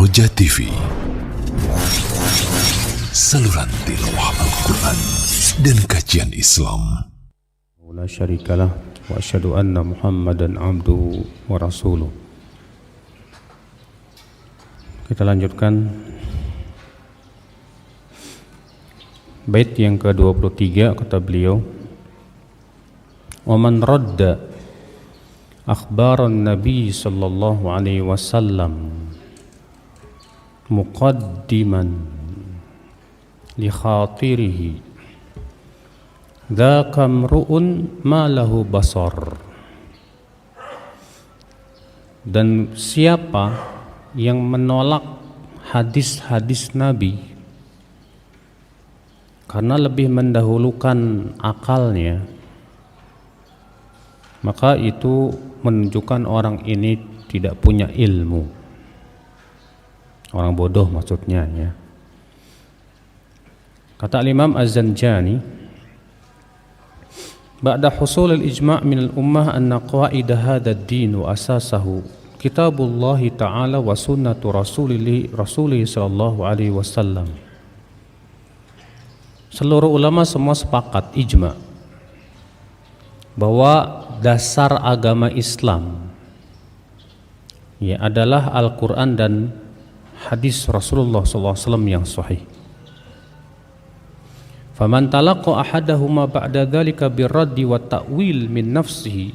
Roja TV, saluran tilawah Al-Quran dan kajian Islam. La syarikalah wa asyhadu anna Muhammadan abduhu wa rasuluh. Kita lanjutkan bait yang ke-23, kata beliau, wa man radda akhbaran nabi sallallahu alaihi wasallam muqaddiman li khatirihi dzaka mru'un ma lahu basar. Dan siapa yang menolak hadis-hadis Nabi karena lebih mendahulukan akalnya, maka itu menunjukkan orang ini tidak punya ilmu. Orang bodoh maksudnya, ya. Kata Imam Az-Zanjani, ba'da husul al-ijma' min al-ummah anna qawaid hadha ad-din wa asasahu kitabullah ta'ala wa sunnatu rasulih sallallahu alaihi wasallam. Seluruh ulama semua sepakat, ijma', bahwa dasar agama Islam ya adalah Al-Quran dan hadis Rasulullah SAW yang sahih. Faman talaqa ahadahuma ba'da dhalika birraddi wa ta'wil min nafsihi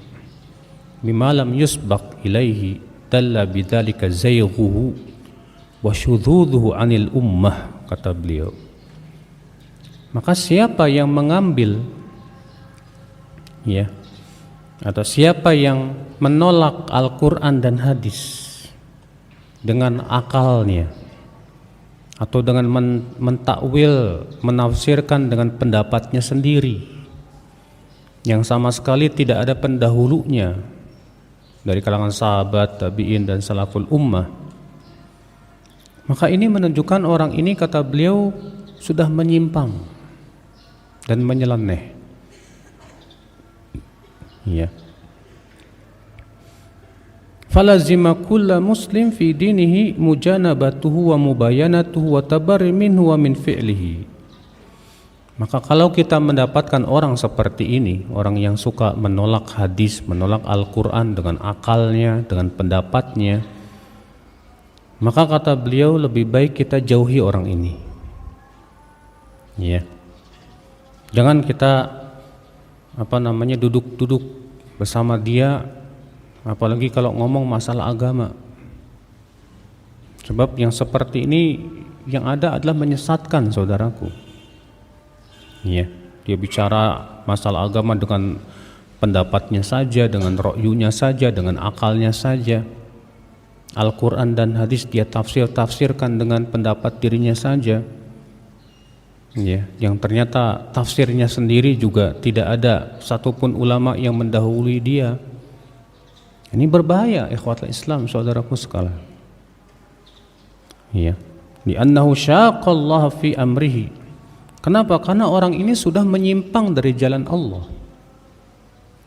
mimma lam yusbaq ilaihi dalla bidzalika zayghuhu wa syudzuduhu 'anil ummah, kata beliau. Maka siapa yang mengambil ya atau siapa yang menolak Al-Quran dan hadis dengan akalnya atau dengan mentakwil, menafsirkan dengan pendapatnya sendiri yang sama sekali tidak ada pendahulunya dari kalangan sahabat, tabi'in dan salaful ummah, maka ini menunjukkan orang ini, kata beliau, sudah menyimpang dan menyeleneh. Ya. Falazima kulla muslim fi dinihi mujanabatuhu wa mubayanatuhu wa tabarri minhu wa min fi'lihi. Maka kalau kita mendapatkan orang seperti ini, orang yang suka menolak hadis, menolak Al-Quran dengan akalnya, dengan pendapatnya, maka kata beliau lebih baik kita jauhi orang ini. Ya. Jangan kita duduk-duduk bersama dia, apalagi kalau ngomong masalah agama. Sebab yang seperti ini yang ada adalah menyesatkan, saudaraku. Ya, dia bicara masalah agama dengan pendapatnya saja, dengan ro'yunya saja, dengan akalnya saja. Al-Quran dan hadis dia tafsirkan dengan pendapat dirinya saja. Ya, yang ternyata tafsirnya sendiri juga tidak ada satupun ulama yang mendahului dia. Ini berbahaya, ikhwatul Islam, saudaraku sekalian. Ya, li'annahu syaqallaha fi amrihi. Kenapa? Karena orang ini sudah menyimpang dari jalan Allah.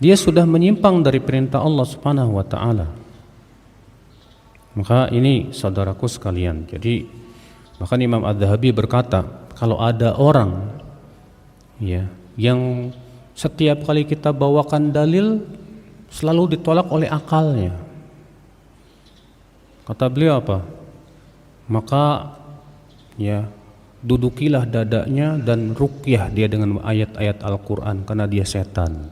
Dia sudah menyimpang dari perintah Allah Subhanahu wa taala. Maka ini, saudaraku sekalian, jadi bahkan Imam Az-Zahabi berkata, kalau ada orang ya yang setiap kali kita bawakan dalil selalu ditolak oleh akalnya, kata beliau apa? Maka ya dudukilah dadanya dan ruqyah dia dengan ayat-ayat Al-Quran, karena dia setan.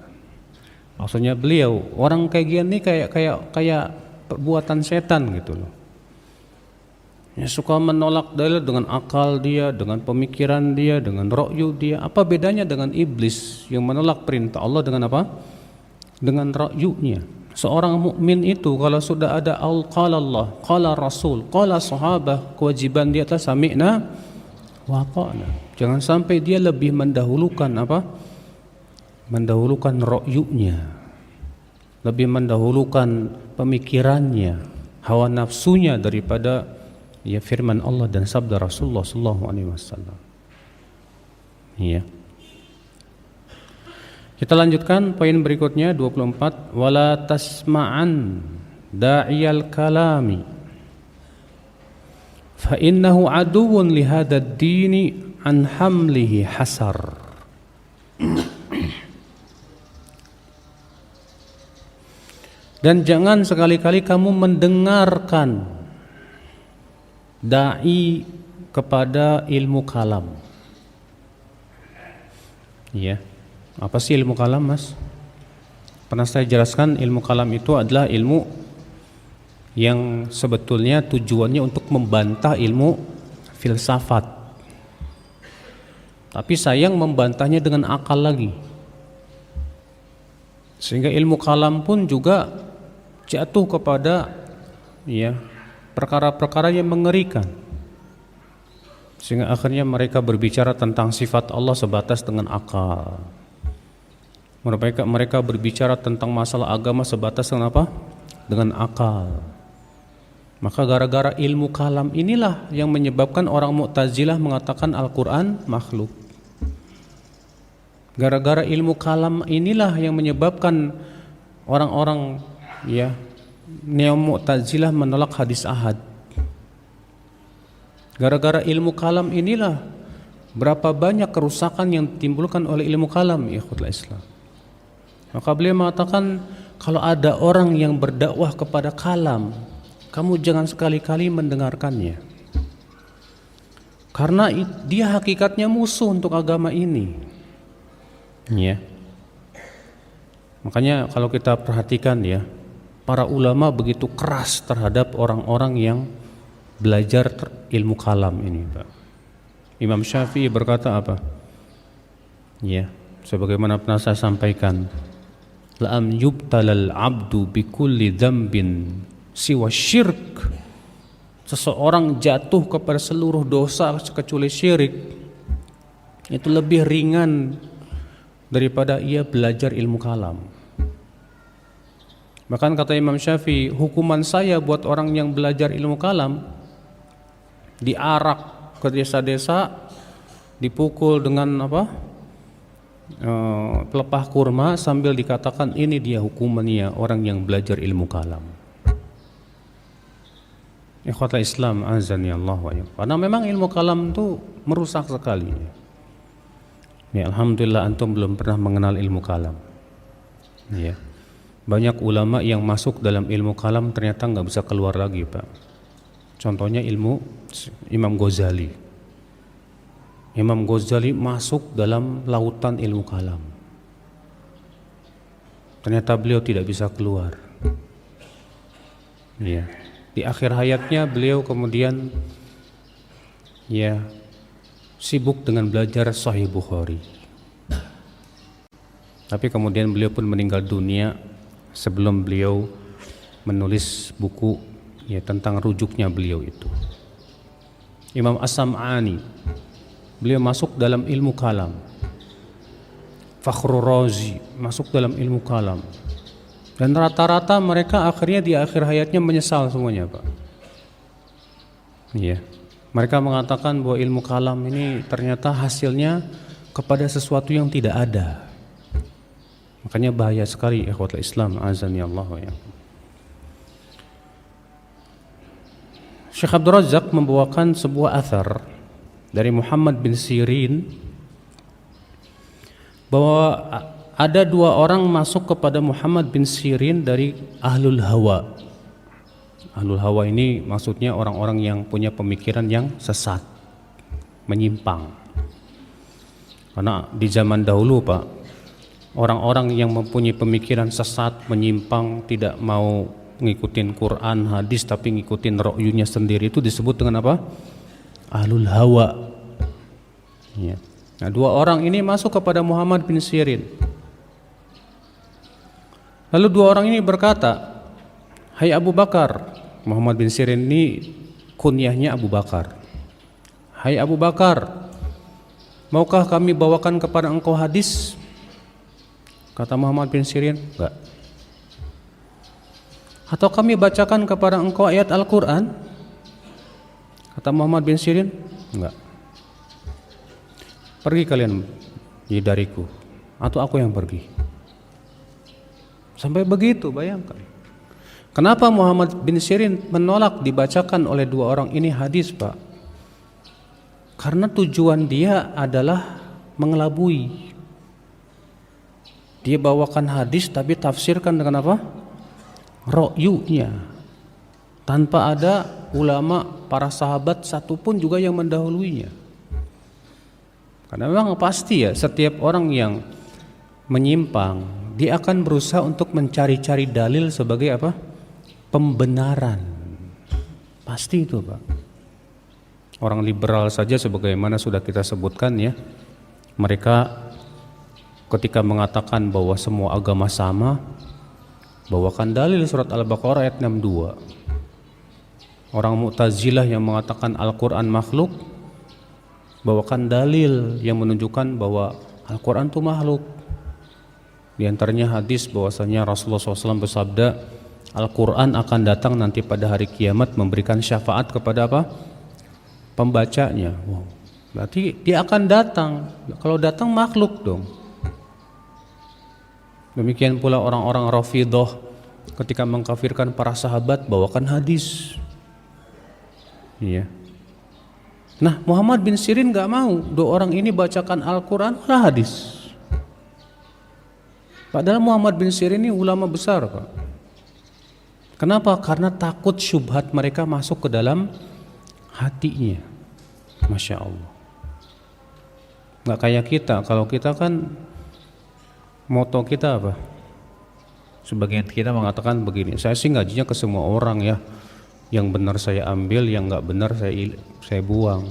Maksudnya beliau, orang kayak gini kayak perbuatan setan gitu loh. Ya, suka menolak dalil dengan akal dia, dengan pemikiran dia, dengan ro'yu dia. Apa bedanya dengan iblis yang menolak perintah Allah dengan apa? Dengan ro'yunya. Seorang mukmin itu kalau sudah ada qala Allah, qala Rasul, qala sahabah, kewajiban dia adalah sami'na wa ata'na. Jangan sampai dia lebih mendahulukan apa? Mendahulukan ro'yunya, lebih mendahulukan pemikirannya, hawa nafsunya daripada ya firman Allah dan sabda Rasulullah sallallahu alaihi wasallam. Ya. Kita lanjutkan poin berikutnya 24, wala tasma'an da'iyal kalami fa innahu aduwwun li hadzal dini an hamlihi hasar. Dan jangan sekali-kali kamu mendengarkan dai kepada ilmu kalam. Ya, apa sih ilmu kalam, Mas? Pernah saya jelaskan, ilmu kalam itu adalah ilmu yang sebetulnya tujuannya untuk membantah ilmu filsafat. Tapi sayang membantahnya dengan akal lagi. Sehingga ilmu kalam pun juga jatuh kepada perkara-perkara yang mengerikan. Sehingga akhirnya mereka berbicara tentang sifat Allah sebatas dengan akal. Mereka berbicara tentang masalah agama sebatas dengan apa? Dengan akal. Maka gara-gara ilmu kalam inilah yang menyebabkan orang Mu'tazilah mengatakan Al-Quran makhluk. Gara-gara ilmu kalam inilah yang menyebabkan orang-orang neo Mu'tazilah menolak hadis ahad. Gara-gara ilmu kalam inilah berapa banyak kerusakan yang ditimbulkan oleh ilmu kalam, ikhwatul Islam. Maka beliau mengatakan, kalau ada orang yang berdakwah kepada kalam, kamu jangan sekali-kali mendengarkannya. Karena dia hakikatnya musuh untuk agama ini. Ya. Makanya kalau kita perhatikan para ulama begitu keras terhadap orang-orang yang belajar ilmu kalam ini, Pak. Imam Syafi'i berkata apa? Sebagaimana pernah saya sampaikan, la'am yubtalal abdu bikulli dzambin siwa syirk. Seseorang jatuh kepada seluruh dosa kecuali syirik, itu lebih ringan daripada ia belajar ilmu kalam. Bahkan kata Imam Syafi'i, hukuman saya buat orang yang belajar ilmu kalam, diarak ke desa-desa, dipukul dengan pelepah kurma sambil dikatakan ini dia hukumannya orang yang belajar ilmu kalam. Ikhwatul Islam azani Allah wa iyyakum. Karena memang ilmu kalam itu merusak sekali. Alhamdulillah antum belum pernah mengenal ilmu kalam. Banyak ulama yang masuk dalam ilmu kalam ternyata nggak bisa keluar lagi, Pak. Contohnya ilmu Imam Ghazali. Imam Ghazali masuk dalam lautan ilmu kalam. Ternyata beliau tidak bisa keluar. Di akhir hayatnya beliau kemudian sibuk dengan belajar Sahih Bukhari. Tapi kemudian beliau pun meninggal dunia sebelum beliau menulis buku tentang rujuknya beliau itu. Imam As-Sam'ani, beliau masuk dalam ilmu kalam. Fakhrur Razi masuk dalam ilmu kalam. Dan rata-rata mereka akhirnya di akhir hayatnya menyesal semuanya, Pak. Mereka mengatakan bahwa ilmu kalam ini ternyata hasilnya kepada sesuatu yang tidak ada. Makanya bahaya sekali, ikhwatul Islam azani Allah wa iyyakum. Syekh Abdul Razak membawakan sebuah athar dari Muhammad bin Sirin bahwa ada dua orang masuk kepada Muhammad bin Sirin dari ahlul hawa. Ahlul hawa ini maksudnya orang-orang yang punya pemikiran yang sesat, menyimpang. Karena di zaman dahulu, Pak, orang-orang yang mempunyai pemikiran sesat, menyimpang, tidak mau ngikutin Quran, hadis, tapi ngikutin ra'yunya sendiri, itu disebut dengan apa? Ahlul hawa. Nah, dua orang ini masuk kepada Muhammad bin Sirin. Lalu dua orang ini berkata, "Hai Abu Bakar." Muhammad bin Sirin ini kunyahnya Abu Bakar. "Hai Abu Bakar, maukah kami bawakan kepada engkau hadis?" Kata Muhammad bin Sirin, "Enggak." "Atau kami bacakan kepada engkau ayat Al-Quran?" Kata Muhammad bin Sirin, "Enggak." "Pergi kalian dariku, atau aku yang pergi." Sampai begitu, bayangkan. Kenapa Muhammad bin Sirin menolak dibacakan oleh dua orang ini hadis, Pak? Karena tujuan dia adalah mengelabui. Dia bawakan hadis tapi tafsirkan dengan apa? Ra'yunya. Tanpa ada ulama, para sahabat satupun juga yang mendahuluinya. Karena memang pasti ya, setiap orang yang menyimpang, dia akan berusaha untuk mencari-cari dalil sebagai apa? Pembenaran. Pasti itu, Pak. Orang liberal saja sebagaimana sudah kita sebutkan ya, mereka ketika mengatakan bahwa semua agama sama, bawakan dalil surat Al-Baqarah ayat 62. Orang Mu'tazilah yang mengatakan Al-Quran makhluk, bawakan dalil yang menunjukkan bahwa Al-Quran itu makhluk. Di antaranya hadis bahwasanya Rasulullah SAW bersabda, Al-Quran akan datang nanti pada hari kiamat memberikan syafaat kepada apa? Pembacanya. Wow. Berarti dia akan datang. Kalau datang makhluk dong. Demikian pula orang-orang Rafidhah ketika mengkafirkan para sahabat bawakan hadis. Iya. Nah, Muhammad bin Sirin gak mau dua orang ini bacakan Al-Quran lah hadis. Padahal Muhammad bin Sirin ini ulama besar, Pak. Kenapa? Karena takut syubhat mereka masuk ke dalam hatinya. Masya Allah. Gak kayak kita. Kalau kita kan moto kita apa? Sebagian kita mengatakan begini, saya sih ngajinya ke semua orang ya. Yang benar saya ambil, yang gak benar saya buang.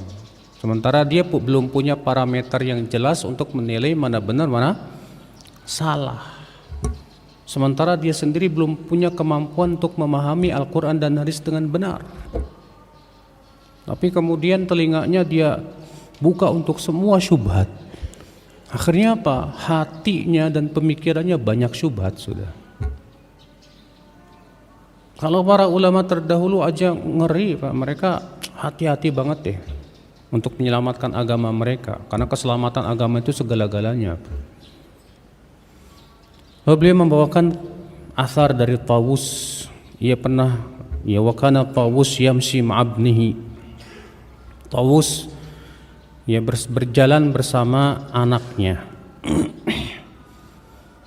Sementara dia belum punya parameter yang jelas untuk menilai mana benar, mana salah. Sementara dia sendiri belum punya kemampuan untuk memahami Al-Quran dan hadis dengan benar. Tapi kemudian telinganya dia buka untuk semua syubhat. Akhirnya apa? Hatinya dan pemikirannya banyak syubhat sudah. Kalau para ulama terdahulu aja ngeri, Pak. Mereka hati-hati banget deh untuk menyelamatkan agama mereka. Karena keselamatan agama itu segala-galanya. Lalu beliau membawakan asar dari Tawus. Ia pernah, ya wakana Tawus yamshi ma'abnihi. Tawus ya berjalan bersama anaknya.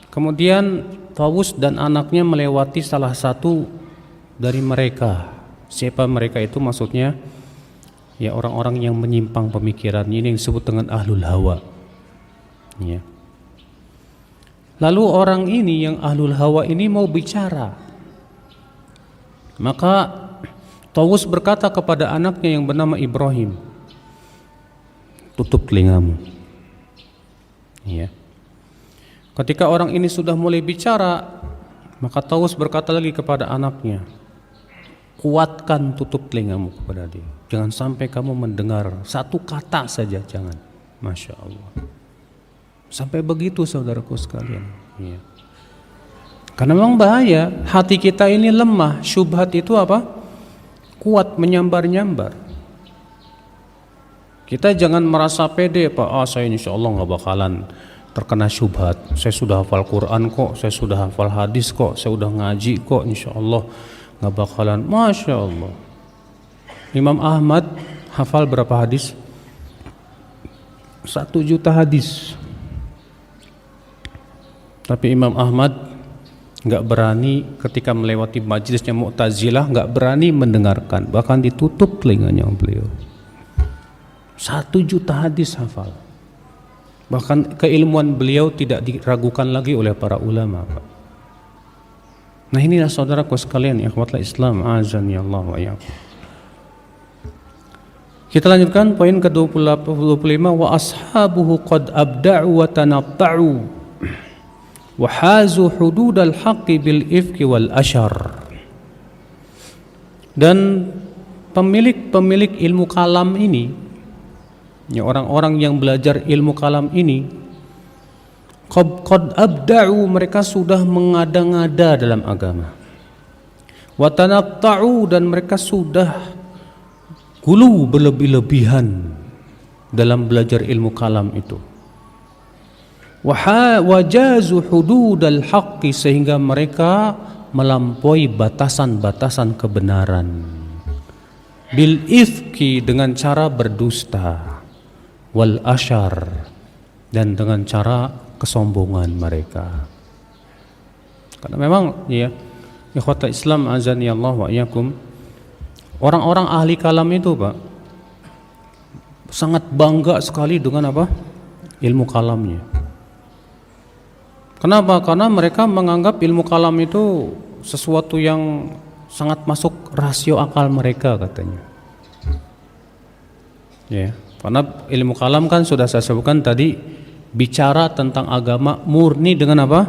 Kemudian Tawus dan anaknya melewati salah satu dari mereka. Siapa mereka itu? Maksudnya ya orang-orang yang menyimpang pemikiran. Ini yang disebut dengan ahlul hawa. Ya. Lalu orang ini yang ahlul hawa ini mau bicara. Maka Tawus berkata kepada anaknya yang bernama Ibrahim, tutup telingamu. Ya. Ketika orang ini sudah mulai bicara, maka Tawus berkata lagi kepada anaknya, kuatkan tutup telingamu kepada dia. Jangan sampai kamu mendengar satu kata saja, jangan. Masya Allah. Sampai begitu saudaraku sekalian. Ya. Karena memang bahaya, hati kita ini lemah. Syubhat itu apa? Kuat, menyambar-nyambar. Kita jangan merasa pede, Pak. Saya insya Allah gak bakalan terkena syubhat. Saya sudah hafal Quran kok, saya sudah hafal hadis kok, saya sudah ngaji kok, insya Allah gak bakalan. Masya Allah. Imam Ahmad hafal berapa hadis? 1 juta hadis. Tapi Imam Ahmad gak berani ketika melewati majlisnya Mu'tazilah, gak berani mendengarkan, bahkan ditutup telinganya beliau. 1 juta hadis hafal. Bahkan keilmuan beliau tidak diragukan lagi oleh para ulama, Pak. Nah inilah saudaraku sekalian, ikhwatul Islam, azani Allah wa iyyakum. Kita lanjutkan poin ke-25, wa ashabuhu qad abda'u wa tanatta'u wa hazu hududal haqqi bil ifki wal ashar. Dan pemilik ilmu kalam ini, ya orang-orang yang belajar ilmu kalam ini, qad abda'u, mereka sudah mengada-ngada dalam agama. Wa tanatta'u, dan mereka sudah gulu berlebih-lebihan dalam belajar ilmu kalam itu. Wajazu hududal haqqi, sehingga mereka melampaui batasan-batasan kebenaran. Bil ifki, dengan cara berdusta, wal asyar, dan dengan cara kesombongan mereka. Karena memang ya, ikhwatul Islam azani Allah wa iyyakum, orang-orang ahli kalam itu Pak sangat bangga sekali dengan apa? Ilmu kalamnya. Kenapa? Karena mereka menganggap ilmu kalam itu sesuatu yang sangat masuk rasio akal mereka katanya. Ya, karena ilmu kalam kan sudah saya sebutkan tadi, bicara tentang agama murni dengan apa?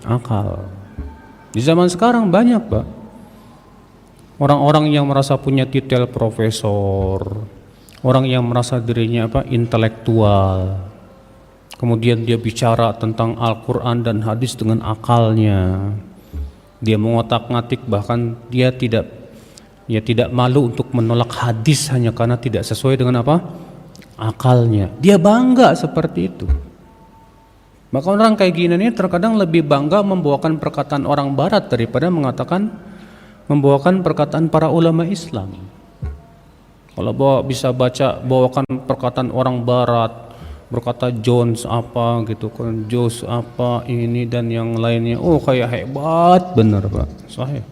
Akal. Di zaman sekarang banyak Pak orang-orang yang merasa punya titel profesor, orang yang merasa dirinya apa? Intelektual. Kemudian dia bicara tentang Al-Quran dan hadis dengan akalnya. Dia mengotak-ngatik, bahkan dia tidak malu untuk menolak hadis hanya karena tidak sesuai dengan apa? Akalnya. Dia bangga seperti itu. Maka orang kayak gini nih terkadang lebih bangga membawakan perkataan orang barat daripada membawakan perkataan para ulama Islam. Kalau bisa bawakan perkataan orang barat, berkata Jones apa gitu kan, Jones apa ini dan yang lainnya, oh kayak hebat bener Pak, sahih.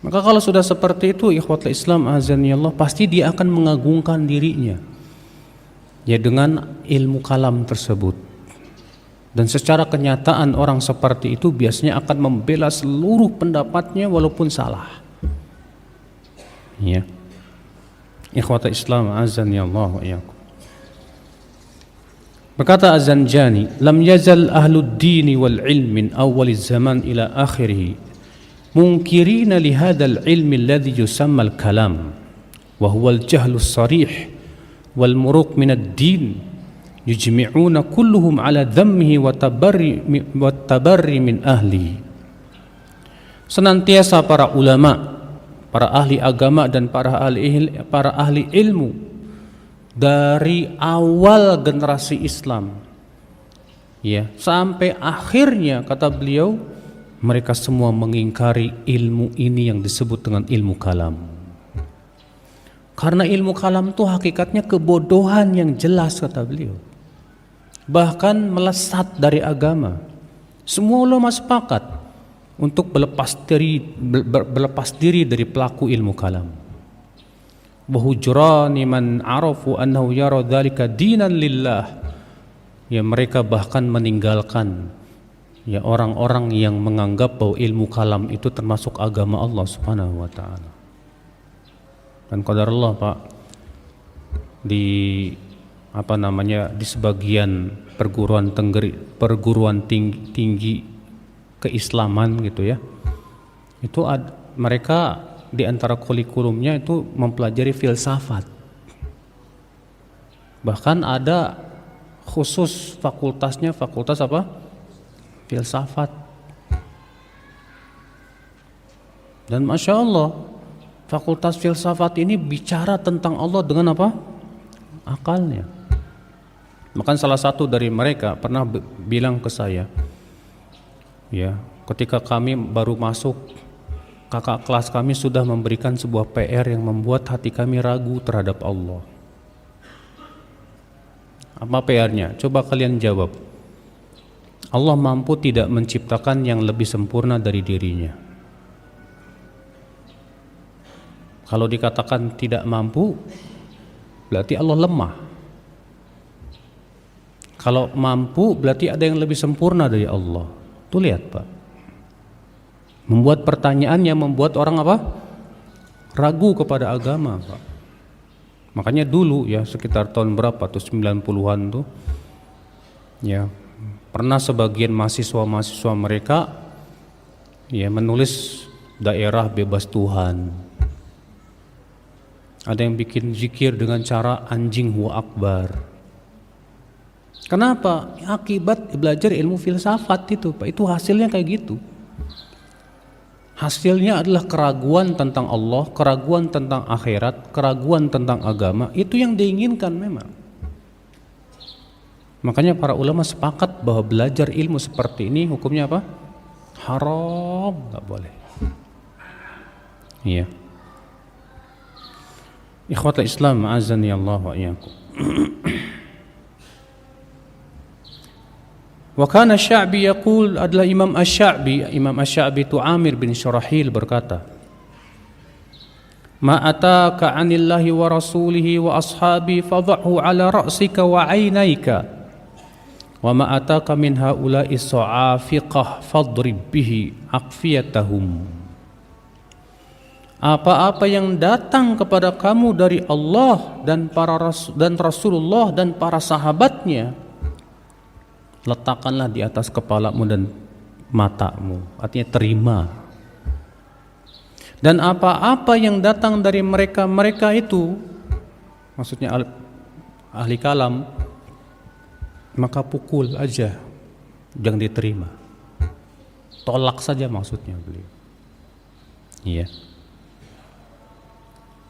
Maka kalau sudah seperti itu ikhwatul Islam azani Allah, pasti dia akan mengagungkan dirinya ya dengan ilmu kalam tersebut. Dan secara kenyataan orang seperti itu biasanya akan membela seluruh pendapatnya walaupun salah. Ya. Ikhwatul Islam azani Allah wa iyyakum. Berkata Az-Zanjani, lam yazal ahlud dini wal ilm min awal zaman ila akhirih munkirina li hadzal ilmi alladhi yusamma al-kalam wa huwa al-jahlu as-sarih wal muruq min ad-din yujmi'una kulluhum ala dhammihi wa tabarri min ahli. Senantiasa para ulama, para ahli agama dan para ahli ilmu dari awal generasi Islam ya sampai akhirnya, kata beliau, mereka semua mengingkari ilmu ini yang disebut dengan ilmu kalam. Karena ilmu kalam itu hakikatnya kebodohan yang jelas, kata beliau, bahkan melesat dari agama. Semua ulama sepakat untuk berlepas diri dari pelaku ilmu kalam. Wahujrani man arafu annahu yara dzalika dinan lillah. Ya, mereka bahkan meninggalkan ya orang-orang yang menganggap bahwa ilmu kalam itu termasuk agama Allah Subhanahu wa taala. Dan qadarullah Pak, di di sebagian perguruan tinggi keislaman gitu ya. Itu mereka di antara kurikulumnya itu mempelajari filsafat. Bahkan ada khusus fakultasnya, fakultas apa? Filsafat. Dan Masya Allah, fakultas filsafat ini bicara tentang Allah dengan apa? Akalnya. Maka salah satu dari mereka pernah bilang ke saya, ya, ketika kami baru masuk, kakak kelas kami sudah memberikan sebuah PR yang membuat hati kami ragu terhadap Allah. Apa PR-nya? Coba kalian jawab. Allah mampu tidak menciptakan yang lebih sempurna dari dirinya. Kalau dikatakan tidak mampu, berarti Allah lemah. Kalau mampu, berarti ada yang lebih sempurna dari Allah. Tuh lihat Pak, membuat pertanyaan yang membuat orang apa? Ragu kepada agama Pak. Makanya dulu ya, sekitar tahun berapa tuh, 90-an tuh ya, pernah sebagian mahasiswa mereka ya menulis daerah bebas Tuhan. Ada yang bikin zikir dengan cara anjing Hu Akbar. Kenapa? Akibat belajar ilmu filsafat itu Pak, itu hasilnya kayak gitu. Hasilnya adalah keraguan tentang Allah, keraguan tentang akhirat, keraguan tentang agama. Itu yang diinginkan memang. Makanya para ulama sepakat bahwa belajar ilmu seperti ini hukumnya apa? haram, nggak boleh. Iya. Ikhwatul Islam, azani Allah wa iyyakum. Wa kana Sya'bi yaqul, adalah Imam Asy-Sya'bi itu Amir bin Syurahil berkata, ma ataka 'anillahi wa rasulihi wa ashabi fadh'hu 'ala ra'sika wa 'ainaika wa ma ataka min haula'i sa'afiqah fadrib bihi aqfiyatahum. Apa-apa yang datang kepada kamu dari Allah dan Rasulullah dan para sahabatnya, letakkanlah di atas kepalamu dan matamu, artinya terima. Dan apa-apa yang datang dari mereka itu, maksudnya ahli kalam, maka pukul aja, jangan diterima, tolak saja maksudnya beliau. Iya.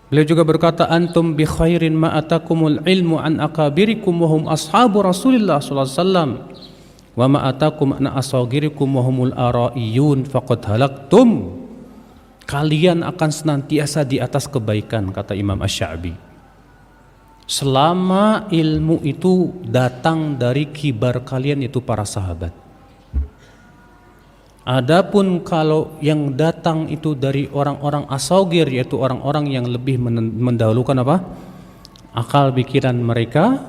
Beliau juga berkata, antum bi khairin ma atakumul ilmu an akabirikum wa hum ashabu Rasulillah sallallahu alaihi wasallam wa ma atakum an asagirikum wa humul araiyun faqad halaktum. Kalian akan senantiasa di atas kebaikan, kata Imam Asy-Sya'bi, selama ilmu itu datang dari kibar kalian, itu para sahabat. Adapun kalau yang datang itu dari orang-orang asagir, yaitu orang-orang yang lebih mendahulukan apa? Akal pikiran mereka,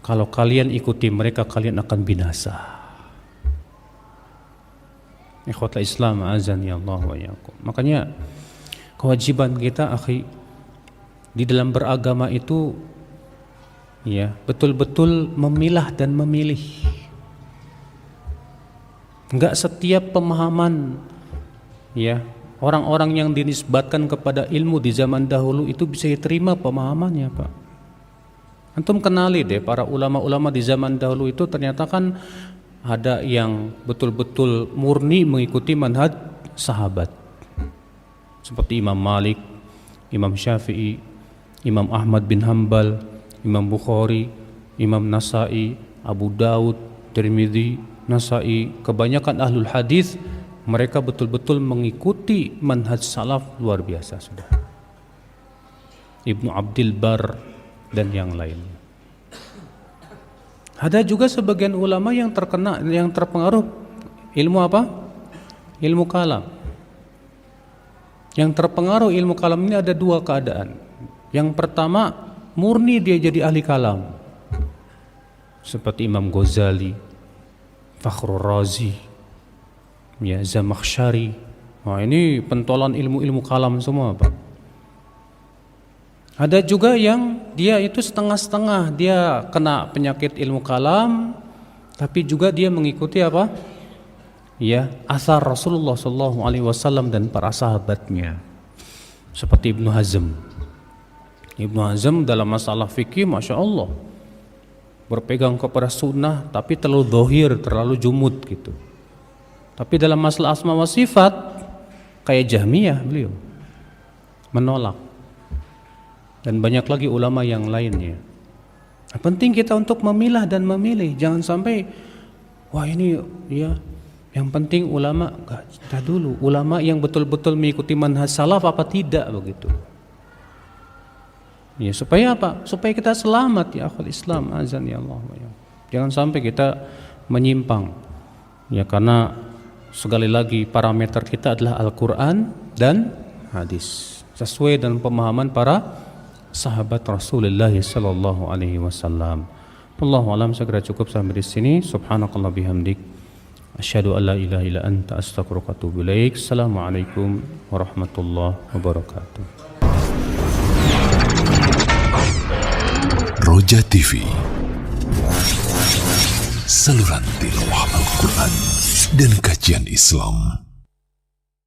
kalau kalian ikuti mereka, kalian akan binasa. Ikhwatul Islam, azani Allah wa iyyakum. Makanya kewajiban kita, akhi, di dalam beragama itu ya betul-betul memilah dan memilih. Enggak setiap pemahaman ya orang-orang yang dinisbatkan kepada ilmu di zaman dahulu itu bisa diterima pemahamannya, Pak. Antum kenali deh para ulama-ulama di zaman dahulu itu, ternyata kan ada yang betul-betul murni mengikuti manhaj sahabat, seperti Imam Malik, Imam Syafi'i, Imam Ahmad bin Hanbal, Imam Bukhari, Imam Nasai, Abu Daud, Tirmidzi, Nasai. Kebanyakan ahlul hadis mereka betul-betul mengikuti manhaj salaf luar biasa sudah. Ibnu Abdul Bar dan yang lain. Ada juga sebagian ulama yang terpengaruh ilmu apa? Ilmu kalam. Yang terpengaruh ilmu kalam ini ada dua keadaan. Yang pertama, murni dia jadi ahli kalam, seperti Imam Ghazali, Fakhrur Razi, ya, Zamakhsyari. Wah, ini pentolan ilmu-ilmu kalam semua, Pak. Ada juga yang dia itu setengah-setengah, dia kena penyakit ilmu kalam, tapi juga dia mengikuti apa? Ya, asar Rasulullah sallallahu alaihi wasallam dan para sahabatnya. Seperti Ibnu Hazm. Ibnu Hazm dalam masalah fikih, Masya Allah, berpegang kepada sunnah, tapi terlalu zahir, terlalu jumud gitu. Tapi dalam masalah asma wa sifat, kayak Jahmiyah, beliau menolak. Dan banyak lagi ulama yang lainnya. Nah, penting kita untuk memilah dan memilih. Jangan sampai, wah ini ya, yang penting ulama, kita dulu ulama yang betul-betul mengikuti manhaj salaf apa tidak begitu. Ya, supaya apa? Supaya kita selamat, ya akhul Islam, azan ya Allah. Jangan sampai kita menyimpang. Ya, karena sekali lagi parameter kita adalah Al-Quran dan hadis, sesuai dengan pemahaman para sahabat Rasulullah sallallahu alaihi wasallam. Wallahu alam, segera cukup sampai di sini. Subhanakallah bihamdik, asyhadu an la ilaha illa anta, astaghfiruka wa atubu ilaik. Assalamualaikum warahmatullahi wabarakatuh. Roja TV, saluran tilawah Al-Quran dan kajian Islam.